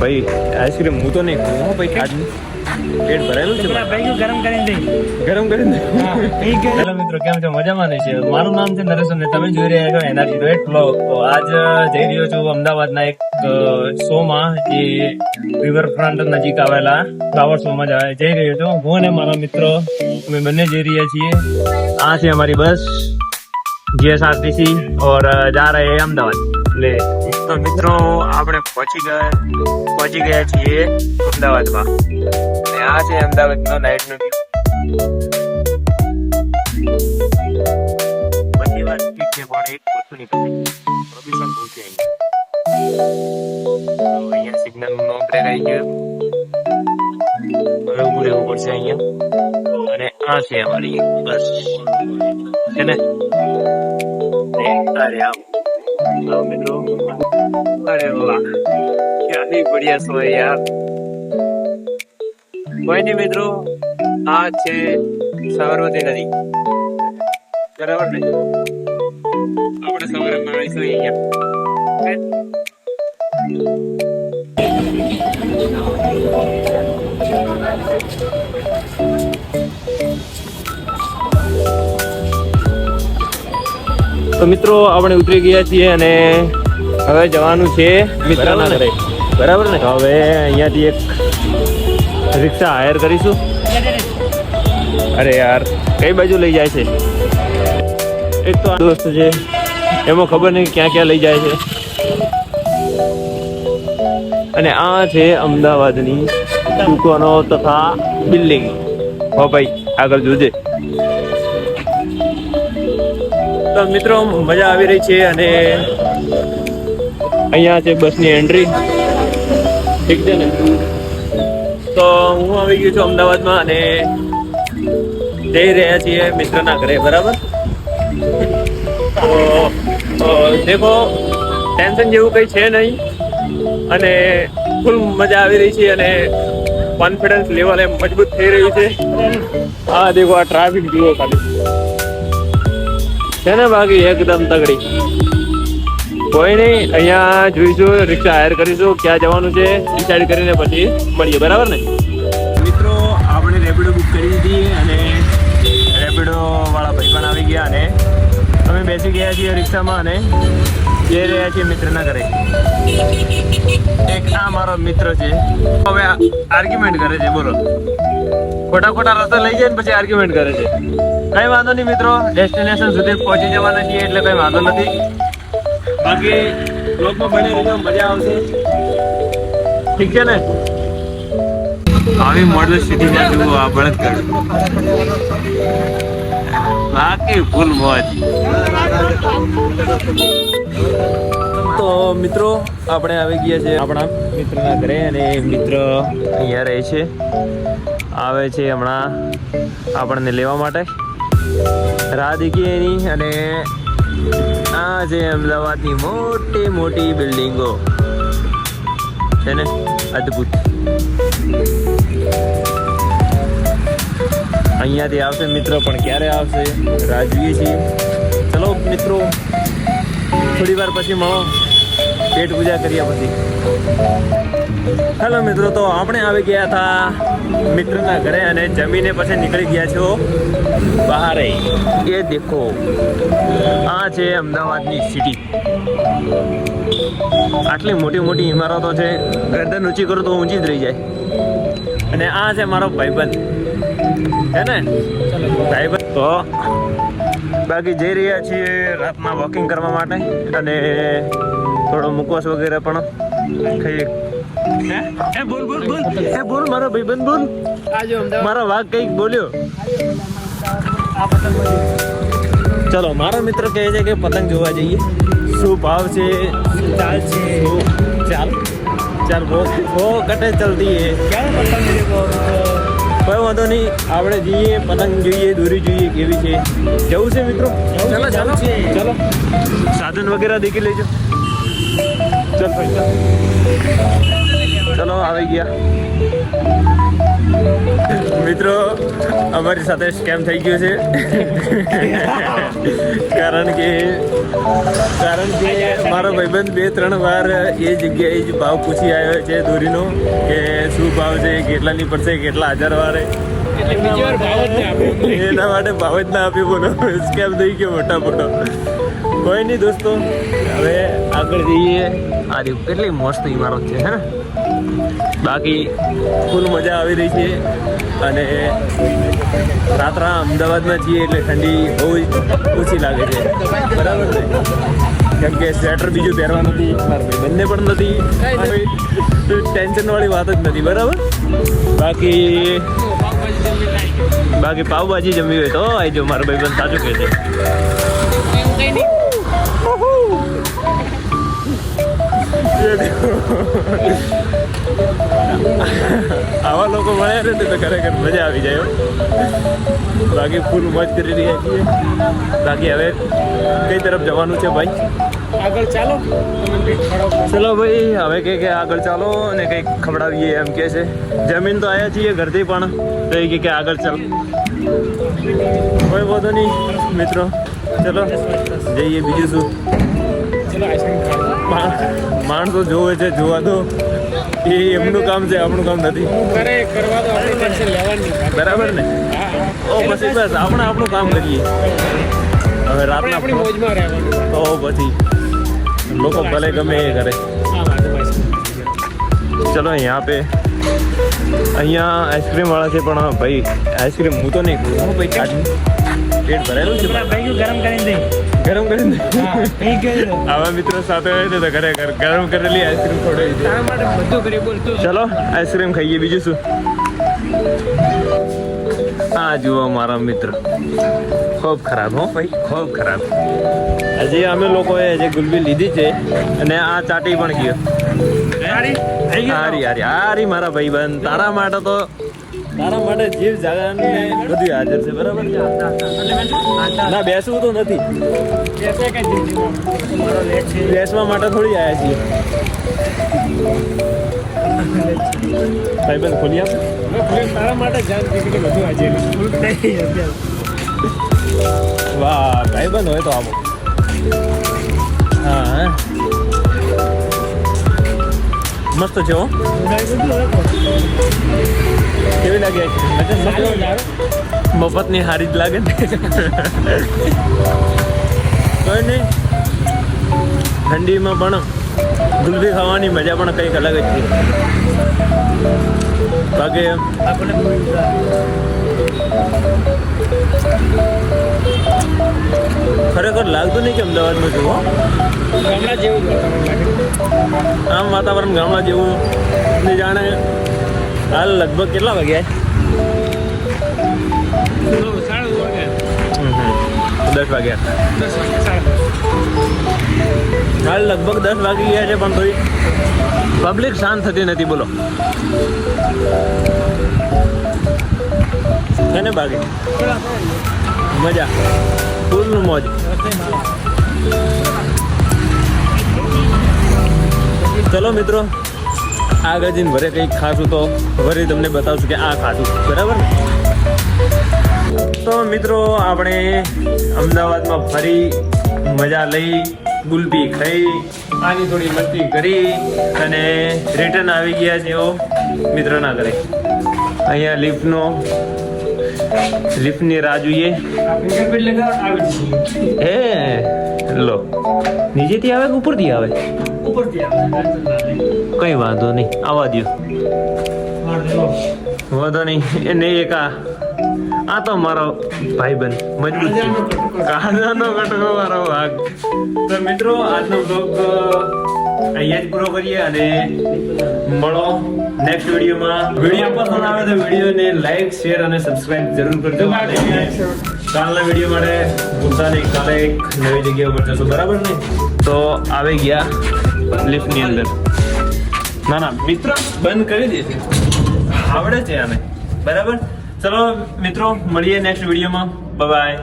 ભાઈ આઈસ્ક્રીમ હું તો નહીં ખાઉં ભાઈ આજ પેટ ભરાયેલું છે ભાઈ ગરમ કરીને દે. ગરમ કરીને હેલો મિત્રો, કેમ છો? મજામાં નહીં છે? મારું નામ છે નરેશ અને તમે જોઈ રહ્યા છો એનર્જી રેટ બ્લોગ. તો આજ જઈ રહ્યો છું અમદાવાદના એક શોમાં, જે રિવરફ્રન્ટ નજીક આવેલા ફ્લાવર શોમાં જઈ રહ્યો છું. હું અને મારા મિત્રો અમે બંને જઈ રહ્યા છીએ. આ છે અમારી બસ GSRTC और जा रहे हैं अहमदाबाद. ले तो મિત્રો આપણે પહોંચી ગયા છીએ અમદાવાદમાં. અને આ છે અમદાવાદનો નાઇટનો વ્યૂ. બધી વાત ઠીક છે, પણ એક વસ્તુ નહીં કરી, પ્રદૂષણ બહુ છે અહીંયા. અહીંયા સિગ્નલ નો બ્રેક આવી ગયો, હવે ઊભું રહેવું પડશે અહીંયા. અને આ છે અમારી બસ છે ને. अरे आओ मित्रों, अरे वाह क्या ही बढ़िया शो है यार. कोई नहीं मित्रों, આ છે સાબરમતી નદી, બરાબર ને? આપણે સવારે મળીશું અહીંયા. તો મિત્રો આપણે ઉતરી ગયા છીએ અને હવે જવાનું છે મિત્રના ઘરે, બરાબર ને? હવે અહીંયાથી એક રિક્ષા હાયર કરીશું. અરે યાર, કઈ બાજુ લઈ જાય છે? એક તો દોસ્ત છે, એમાં ખબર નહીં ક્યાં ક્યાં લઈ જાય છે. અને આ છે અમદાવાદની દુકાનો તથા બિલ્ડિંગ. હો ભાઈ, આગળ જોજે. તો મિત્રો મજા આવી રહી છે. અને અહીંયા છે બસની એન્ટ્રી, ઠીક છે ને? તો હું આવી ગયો છું અમદાવાદમાં અને જઈ રહ્યા છીએ મિત્રના ઘરે, બરાબર? તો દેખો, ટેન્શન જેવું કંઈ છે નહીં અને ફૂલ મજા આવી રહી છે અને કોન્ફિડન્સ લેવલ એમ મજબૂત થઈ રહ્યું છે. હા દેખો, આ ટ્રાફિક જુઓ ખાલી છે ને, બાકી એકદમ તગડી. કોઈ નહીં, અહીંયા જોઈશું, રિક્ષા હાયર કરીશું, ક્યાં જવાનું છે ડિસાઈડ કરીને પછી મળીએ, બરાબર ને? મિત્રો આપણે રેપિડો બુક કરી દીધી અને રેપિડો વાળા ભાઈ પણ આવી ગયા અને અમે બેસી ગયા છીએ રિક્ષામાં અને જઈ રહ્યા છીએ મિત્રના ઘરે. એક આ મારો મિત્ર છે, હવે આર્ગ્યુમેન્ટ કરે છે, બોલો. ખોટા રસ્તે લઈ જાય ને પછી આર્ગ્યુમેન્ટ કરે છે. કઈ વાંધો નહીં મિત્રો, ડેસ્ટિનેશન સુધી પહોંચી જવાના છીએ એટલે કઈ વાંધો નથી. બાકી બ્લોગમાં બને રહેજો, મજા આવશે, ઠીક છે ને? આવી મોડલ સિટીમાં જુઓ આ બળદગઢ, બાકી ફૂલ મોજ. તો મિત્રો આપણે આવી ગયા છે આપણા મિત્રના ઘરે અને મિત્ર અહીંયા રહે છે, આવે છે હમણાં આપણને લેવા માટે. રાહ દેખીએ એની. અને આ છે અમદાવાદની મોટી મોટી બિલ્ડિંગો, છે ને, અદ્ભુત. અહીંયાથી આવશે મિત્ર, પણ ક્યારે આવશે રાહ જોઈએ છીએ. ચલો મિત્રો, થોડી વાર પછી મળો, પેટ પૂજા કર્યા પછી. હેલો મિત્રો, તો આપણે આવી ગયા હતા મિત્રના ઘરે અને જમીને પછી નીકળી ગયા છો બહાર. એ દેખો, આ છે અમદાવાદની સિટી. આટલી મોટી મોટી ઇમારતો છે, ગરદન ઊંચી કરો તો ઊંચી જ રહી જાય. અને આ છે મારો ભાઈબંધ, છે ને ભાઈબંધ. તો બાકી જઈ રહ્યા છીએ રાતના વોકિંગ કરવા માટે અને થોડો મુખવાસ વગેરે પણ ખાઈએ. બોલ મારો ભાઈબંધ, બોલ. મારો વાઘ કઈક બોલ્યો. ચલો, મારો મિત્ર કહે છે કે પતંગ જોવા જઈએ. શું ભાવ છે, ચાલ છે, ચાલ બહુ કટે ચલતી હે. કોઈ વાંધો નહીં, આપણે જઈએ, પતંગ જોઈએ, દોરી જોઈએ કેવી છે. જવું છે મિત્રો? ચલો સાધન વગેરે દેખી લેજો. ચલ ભાઈ, ચલો આવી ગયા મિત્રો. અમારી સાથે સ્કેમ થઈ ગયો છે કારણ કે મારો ભાઈબંધ 2-3 વાર એ જગ્યાએ જ ભાવ પૂછી આવ્યો છે દોરીનો કે શું ભાવ છે, કેટલાની પડશે, કેટલા હજાર વારે, એના માટે ભાવ જ ના આપ્યો. બોલો, સ્કેમ થઈ ગયો મોટા મોટો. કોઈ નહીં દોસ્તો, હવે આગળ જઈએ. આ દેખ કેટલી મસ્ત ઇમારત છે હે ને. બાકી ફૂલ મજા આવી રહી છે અને રાત્રા અમદાવાદમાં છીએ એટલે ઠંડી બહુ ઓછી લાગે છે, બરાબર છે. કેમ કે સ્વેટર બીજું પહેરવા નથી, મારા ભાઈબંધને પણ નથી, ટેન્શનવાળી વાત જ નથી, બરાબર. બાકી પાવભાજી જમવી હોય તો આવજો, મારો ભાઈબંધ સાચું કહે છે. આવા લોકો મળ્યા ને તો ખરેખર મજા આવી જાય. બાકી ફૂલ મોજ કરી રહ્યા છીએ. બાકી હવે કઈ તરફ જવાનું છે ભાઈ? આગળ ચાલો. ચલો ભાઈ, હવે કે આગળ ચાલો અને કંઈક ખવડાવીએ એમ કે છે. જમીન તો આવ્યા છીએ ઘરથી પણ, તો એ કે આગળ ચાલો. કોઈ વાંધો નહીં મિત્રો, ચલો જઈએ. બીજું શું, માણસો જોવે છે, જોવા દો, એ એમનું કામ છે, આપણું કામ નથી. બરાબર ને? ઓ પછી બસ આપણે આપણું કામ કરીએ. હવે રાતના તો પછી લોકો ભલે ગમે એ કરે. ચલો અહીંયા આઈસ્ક્રીમ વાળા છે, પણ ભાઈ આઈસ્ક્રીમ હું તો નહીં ખાઉં ભાઈ. કાઢી પેટ ભરેલું છે, ગરમ કરીને આવા મિત્રો સાથે હોય તો ખરેખર ગરમ કરેલી આઈસ્ક્રીમ ખવડાવી. ચલો આઈસ્ક્રીમ ખાઈએ. બીજું શું? હા જુઓ મારા મિત્ર, ખૂબ ખરાબ હો ભાઈ, ખૂબ ખરાબ. હજી અમે લોકોએ હજી ગુલબી લીધી છે અને આ ચાટી પણ ગયો. હારી મારા ભાઈ બંધ, તારા માટે જીવ જાગને બધું હાજર છે, બરાબર. ના બેસવું તો નથી, બેસવા માટે થોડી આવ્યા છીએ. ભાઈ બંધ ખોલી આપ, તારા માટે બધું હાજર. વાહ, ભાઈ બંધ હોય તો આવો. હા મસ્ત છે હો. કેવી લાગે? મફતની હારી જ લાગે ને. કોઈ નહીં, ઠંડીમાં પણ ગુલબી ખાવાની મજા પણ કંઈક અલગ જ છે. બાકી ખરેખર લાગતું નહીં કે અમદાવાદમાં જુઓ, ગામડા જેવું આમ વાતાવરણ ગામડા જેવું ને. જાણે હાલ લગભગ કેટલા વાગ્યા? 10 વાગ્યા. હાલ લગભગ 10 વાગી ગયા છે, પણ તોય પબ્લિક શાંત થતી નથી. બોલો છે ને બાકી મજા, ફૂલ મોજ. ચલો મિત્રો, આગળ જઈને ભરે કંઈક ખાશું તો વળી તમને બતાવશું કે આ ખાધું, બરાબર ને? તો મિત્રો આપણે અમદાવાદમાં ફરી મજા લઈ, ગુલબી ખાઈ, આની થોડી મસ્તી કરી અને રિટર્ન આવી ગયા છે મિત્રના ઘરે. અહીંયા લિફ્ટની રાહ જોઈએ. હે લો, નીચેથી આવે કે ઉપરથી આવે? કઈ વાંધો નહીં, આવવા દો, વાંધો નહીં. એને એક આ તો મારો ભાઈબંધ મજબૂત છે, કાંદાનો કટકો મારો ભાગ. તો મિત્રો આજનો બ્લોગ અહીંયા જ પૂરો કરીએ અને મળો નેક્સ્ટ વિડીયોમાં. વિડીયો પસંદ આવે તો વિડીયોને લાઈક, શેર અને સબસ્ક્રાઇબ જરૂર કરજો. કાલના વિડીયો માટે ભૂલતા નહીં, કાલે એક નવી જગ્યા ઉપર જશો, બરાબર ને? તો આવી ગયા લિફ્ટની અંદર. ના મિત્રો બંધ કરી દેશે, આવડે છે આને, બરાબર. ચલો મિત્રો મળીએ નેક્સ્ટ વિડીયોમાં. બાય.